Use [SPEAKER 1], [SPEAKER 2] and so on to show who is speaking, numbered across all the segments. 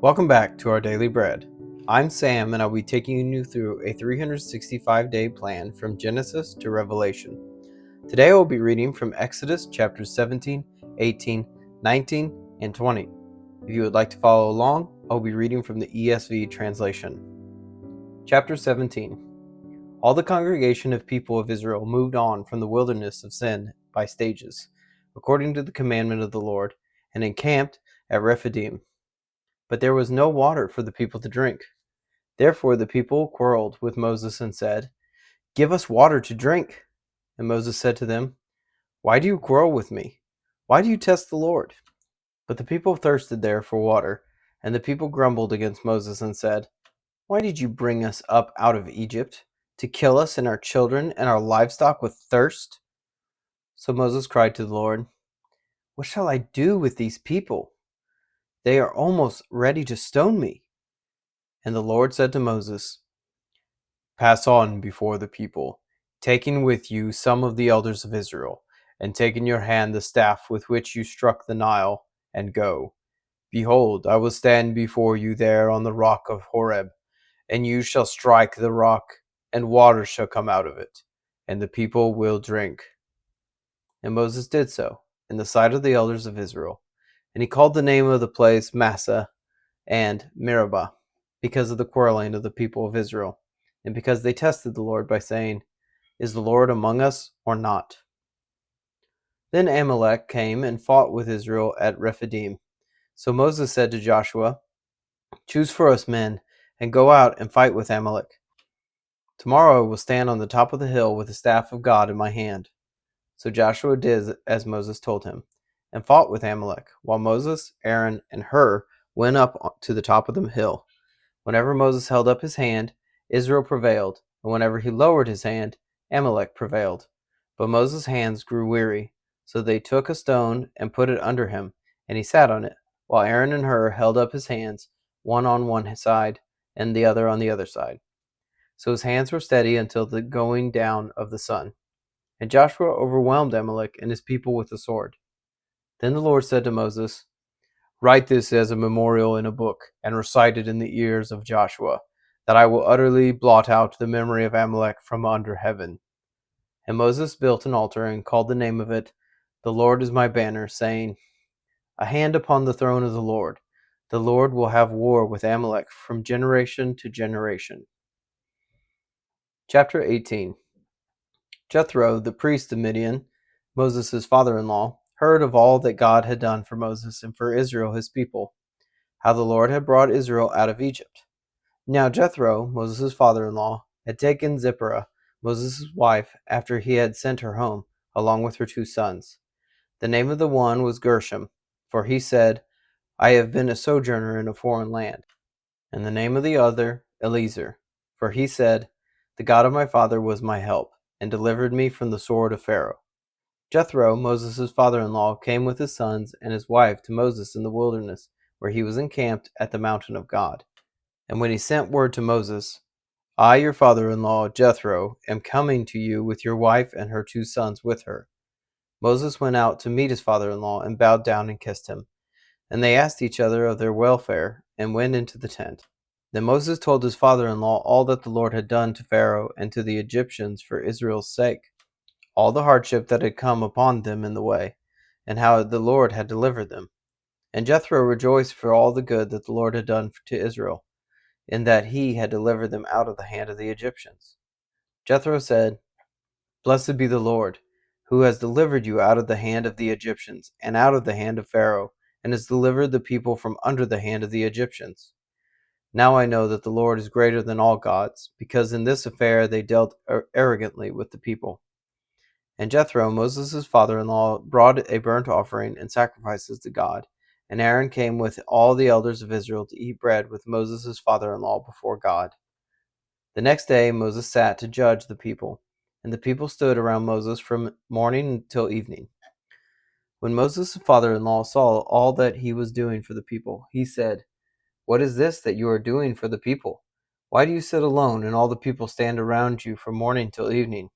[SPEAKER 1] Welcome back to our Daily Bread. I'm Sam, and I'll be taking you through a 365-day plan from Genesis to Revelation. Today I will be reading from Exodus chapters 17, 18, 19, and 20. If you would like to follow along, I'll be reading from the ESV translation. Chapter 17. All the congregation of people of Israel moved on from the wilderness of Sin by stages, according to the commandment of the Lord, and encamped at Rephidim. But there was no water for the people to drink. Therefore the people quarreled with Moses and said, "Give us water to drink." And Moses said to them, "Why do you quarrel with me? Why do you test the Lord?" But the people thirsted there for water, and the people grumbled against Moses and said, "Why did you bring us up out of Egypt, to kill us and our children and our livestock with thirst?" So Moses cried to the Lord, "What shall I do with these people? They are almost ready to stone me." And the Lord said to Moses, "Pass on before the people, taking with you some of the elders of Israel, and take in your hand the staff with which you struck the Nile, and go. Behold, I will stand before you there on the rock of Horeb, and you shall strike the rock, and water shall come out of it, and the people will drink." And Moses did so in the sight of the elders of Israel, and he called the name of the place Massah and Meribah, because of the quarreling of the people of Israel, and because they tested the Lord by saying, "Is the Lord among us or not?" Then Amalek came and fought with Israel at Rephidim. So Moses said to Joshua, "Choose for us men, and go out and fight with Amalek. Tomorrow I will stand on the top of the hill with the staff of God in my hand." So Joshua did as Moses told him, and fought with Amalek, while Moses, Aaron, and Hur went up to the top of the hill. Whenever Moses held up his hand, Israel prevailed, and whenever he lowered his hand, Amalek prevailed. But Moses' hands grew weary, so they took a stone and put it under him, and he sat on it, while Aaron and Hur held up his hands, one on one side, and the other on the other side. So his hands were steady until the going down of the sun. And Joshua overwhelmed Amalek and his people with the sword. Then the Lord said to Moses, "Write this as a memorial in a book, and recite it in the ears of Joshua, that I will utterly blot out the memory of Amalek from under heaven." And Moses built an altar and called the name of it, "The Lord is my banner," saying, "A hand upon the throne of the Lord. The Lord will have war with Amalek from generation to generation." Chapter 18. Jethro, the priest of Midian, Moses' father-in-law, heard of all that God had done for Moses and for Israel his people, how the Lord had brought Israel out of Egypt. Now Jethro, Moses' father-in-law, had taken Zipporah, Moses' wife, after he had sent her home, along with her 2 sons. The name of the one was Gershom, for he said, "I have been a sojourner in a foreign land." And the name of the other, Eliezer, for he said, "The God of my father was my help, and delivered me from the sword of Pharaoh." Jethro, Moses' father-in-law, came with his sons and his wife to Moses in the wilderness, where he was encamped at the mountain of God. And when he sent word to Moses, "I, your father-in-law, Jethro, am coming to you with your wife and her 2 sons with her," Moses went out to meet his father-in-law and bowed down and kissed him. And they asked each other of their welfare and went into the tent. Then Moses told his father-in-law all that the Lord had done to Pharaoh and to the Egyptians for Israel's sake, all the hardship that had come upon them in the way, and how the Lord had delivered them. And Jethro rejoiced for all the good that the Lord had done to Israel, in that he had delivered them out of the hand of the Egyptians. Jethro said, "Blessed be the Lord, who has delivered you out of the hand of the Egyptians, and out of the hand of Pharaoh, and has delivered the people from under the hand of the Egyptians. Now I know that the Lord is greater than all gods, because in this affair they dealt arrogantly with the people." And Jethro, Moses' father-in-law, brought a burnt offering and sacrifices to God, and Aaron came with all the elders of Israel to eat bread with Moses' father-in-law before God. The next day Moses sat to judge the people, and the people stood around Moses from morning till evening. When Moses' father-in-law saw all that he was doing for the people, he said, "What is this that you are doing for the people? Why do you sit alone, and all the people stand around you from morning till evening?"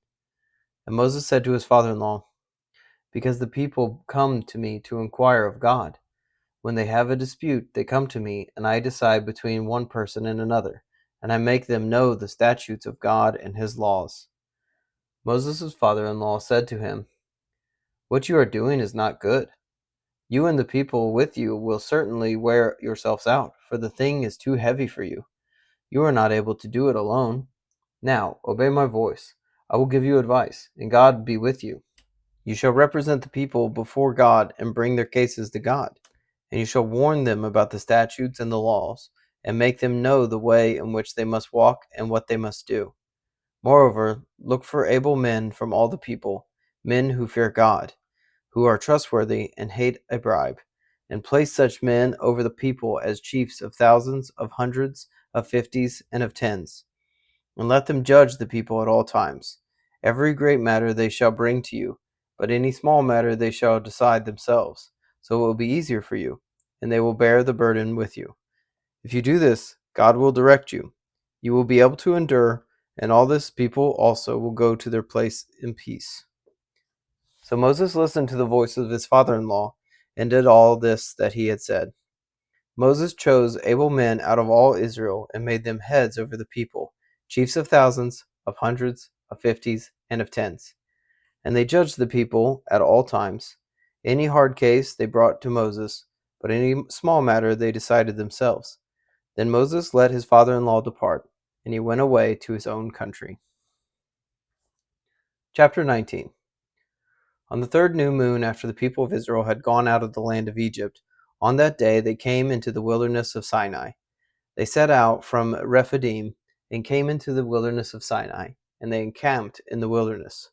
[SPEAKER 1] And Moses said to his father-in-law, "Because the people come to me to inquire of God. When they have a dispute, they come to me, and I decide between one person and another, and I make them know the statutes of God and his laws." Moses' father-in-law said to him, "What you are doing is not good. You and the people with you will certainly wear yourselves out, for the thing is too heavy for you. You are not able to do it alone. Now, obey my voice. I will give you advice, and God be with you. You shall represent the people before God and bring their cases to God. And you shall warn them about the statutes and the laws, and make them know the way in which they must walk and what they must do. Moreover, look for able men from all the people, men who fear God, who are trustworthy and hate a bribe, and place such men over the people as chiefs of thousands, of hundreds, of fifties, and of tens. And let them judge the people at all times. Every great matter they shall bring to you, but any small matter they shall decide themselves. So it will be easier for you, and they will bear the burden with you. If you do this, God will direct you. You will be able to endure, and all this people also will go to their place in peace." So Moses listened to the voice of his father-in-law, and did all this that he had said. Moses chose able men out of all Israel, and made them heads over the people, chiefs of thousands, of hundreds, of fifties, and of tens. And they judged the people at all times. Any hard case they brought to Moses, but any small matter they decided themselves. Then Moses let his father-in-law depart, and he went away to his own country. Chapter 19. On the third new moon after the people of Israel had gone out of the land of Egypt, on that day they came into the wilderness of Sinai. They set out from Rephidim and came into the wilderness of Sinai, and they encamped in the wilderness.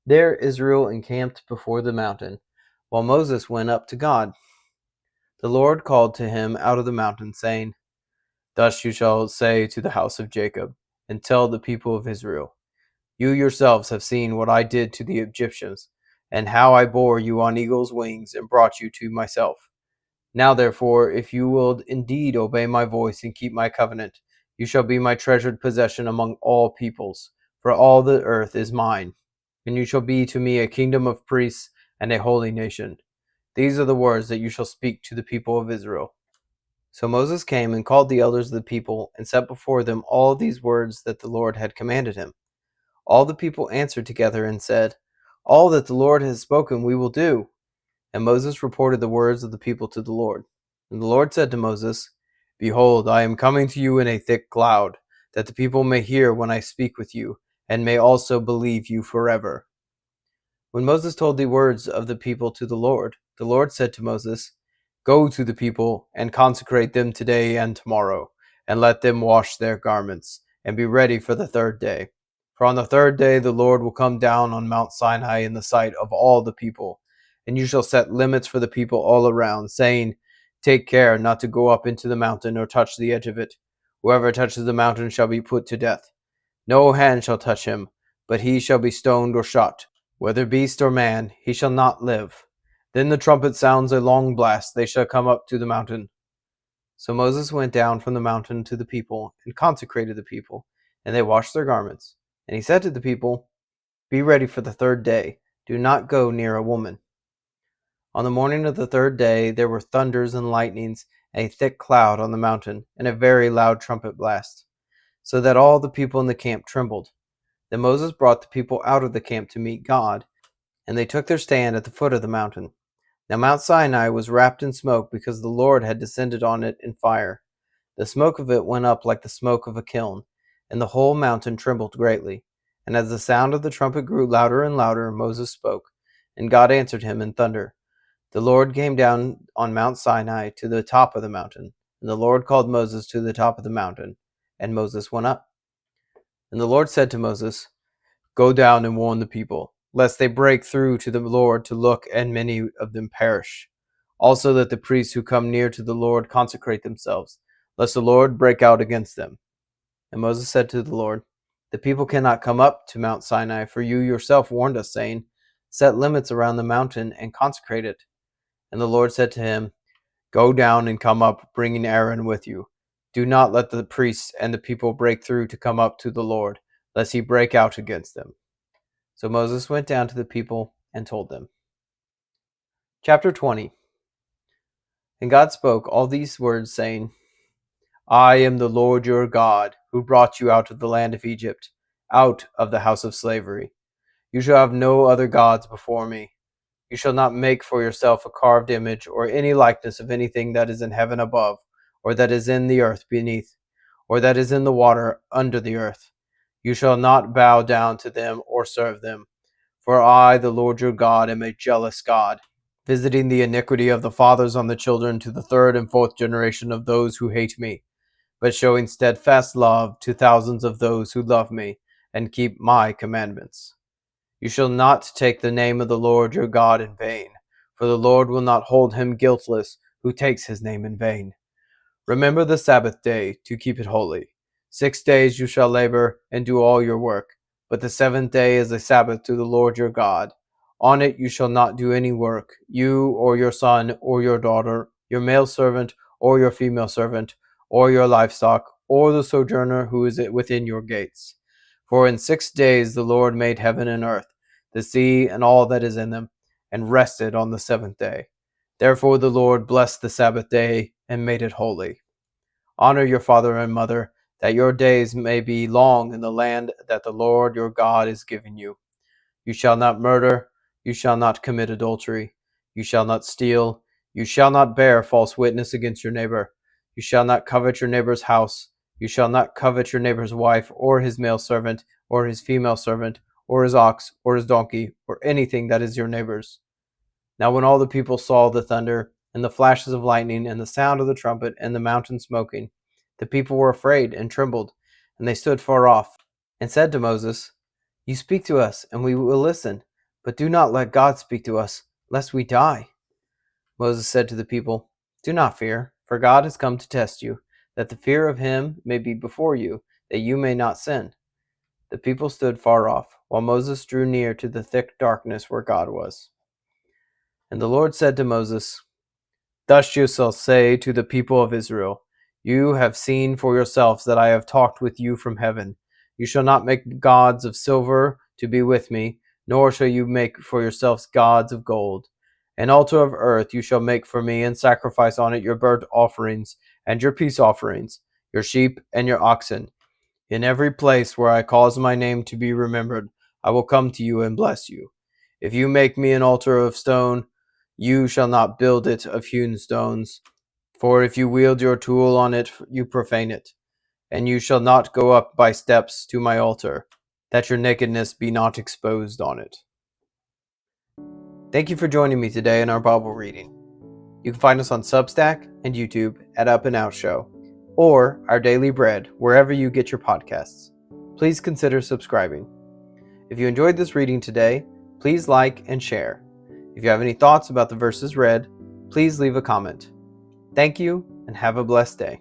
[SPEAKER 1] There Israel encamped before the mountain, while Moses went up to God. The Lord called to him out of the mountain, saying, "Thus you shall say to the house of Jacob, and tell the people of Israel, you yourselves have seen what I did to the Egyptians, and how I bore you on eagle's wings and brought you to myself. Now therefore, if you will indeed obey my voice and keep my covenant, you shall be my treasured possession among all peoples, for all the earth is mine, and you shall be to me a kingdom of priests and a holy nation. These are the words that you shall speak to the people of Israel." So Moses came and called the elders of the people, and set before them all these words that the Lord had commanded him. All the people answered together and said, "All that the Lord has spoken we will do." And Moses reported the words of the people to the Lord. And the Lord said to Moses, "Behold, I am coming to you in a thick cloud, that the people may hear when I speak with you, and may also believe you forever." When Moses told the words of the people to the Lord said to Moses, "Go to the people, and consecrate them today and tomorrow, and let them wash their garments, and be ready for the third day. For on the third day the Lord will come down on Mount Sinai in the sight of all the people. And you shall set limits for the people all around, saying, 'Take care not to go up into the mountain or touch the edge of it. Whoever touches the mountain shall be put to death. No hand shall touch him, but he shall be stoned or shot. Whether beast or man, he shall not live. Then the trumpet sounds a long blast, they shall come up to the mountain.'" So Moses went down from the mountain to the people, and consecrated the people, and they washed their garments. And he said to the people, "Be ready for the third day. Do not go near a woman." On the morning of the third day there were thunders and lightnings, and a thick cloud on the mountain, and a very loud trumpet blast, so that all the people in the camp trembled. Then Moses brought the people out of the camp to meet God, and they took their stand at the foot of the mountain. Now Mount Sinai was wrapped in smoke, because the Lord had descended on it in fire. The smoke of it went up like the smoke of a kiln, and the whole mountain trembled greatly. And as the sound of the trumpet grew louder and louder, Moses spoke, and God answered him in thunder. The Lord came down on Mount Sinai to the top of the mountain, and the Lord called Moses to the top of the mountain, and Moses went up. And the Lord said to Moses, "Go down and warn the people, lest they break through to the Lord to look, and many of them perish. Also that the priests who come near to the Lord consecrate themselves, lest the Lord break out against them." And Moses said to the Lord, "The people cannot come up to Mount Sinai, for you yourself warned us, saying, 'Set limits around the mountain and consecrate it.'" And the Lord said to him, "Go down and come up, bringing Aaron with you. Do not let the priests and the people break through to come up to the Lord, lest he break out against them." So Moses went down to the people and told them. Chapter 20. And God spoke all these words, saying, I am the Lord your God, who brought you out of the land of Egypt, out of the house of slavery. You shall have no other gods before me. You shall not make for yourself a carved image or any likeness of anything that is in heaven above, or that is in the earth beneath, or that is in the water under the earth. You shall not bow down to them or serve them. For I, the Lord your God, am a jealous God, visiting the iniquity of the fathers on the children to the third and fourth generation of those who hate me, but showing steadfast love to thousands of those who love me and keep my commandments. You shall not take the name of the Lord your God in vain, for the Lord will not hold him guiltless who takes his name in vain. Remember the Sabbath day to keep it holy. 6 days you shall labor and do all your work, but the seventh day is a Sabbath to the Lord your God. On it you shall not do any work, you or your son or your daughter, your male servant or your female servant, or your livestock, or the sojourner who is within your gates. For in 6 days the Lord made heaven and earth, the sea and all that is in them, and rested on the seventh day. Therefore the Lord blessed the Sabbath day and made it holy. Honor your father and mother, that your days may be long in the land that the Lord your God is giving you. You shall not murder, you shall not commit adultery, you shall not steal, you shall not bear false witness against your neighbor, you shall not covet your neighbor's house, you shall not covet your neighbor's wife, or his male servant, or his female servant, or his ox, or his donkey, or anything that is your neighbor's. Now when all the people saw the thunder, and the flashes of lightning, and the sound of the trumpet, and the mountain smoking, the people were afraid and trembled, and they stood far off, and said to Moses, You speak to us, and we will listen, but do not let God speak to us, lest we die. Moses said to the people, Do not fear, for God has come to test you, that the fear of him may be before you, that you may not sin. The people stood far off, while Moses drew near to the thick darkness where God was. And the Lord said to Moses, Thus you shall say to the people of Israel, You have seen for yourselves that I have talked with you from heaven. You shall not make gods of silver to be with me, nor shall you make for yourselves gods of gold. An altar of earth you shall make for me, and sacrifice on it your burnt offerings and your peace offerings, your sheep and your oxen. In every place where I cause my name to be remembered, I will come to you and bless you. If you make me an altar of stone, you shall not build it of hewn stones. For if you wield your tool on it, you profane it. And you shall not go up by steps to my altar, that your nakedness be not exposed on it. Thank you for joining me today in our Bible reading. You can find us on Substack and YouTube at Up+Out Show, or Our Daily Bread wherever you get your podcasts. Please consider subscribing. If you enjoyed this reading today, please like and share. If you have any thoughts about the verses read, please leave a comment. Thank you, and have a blessed day.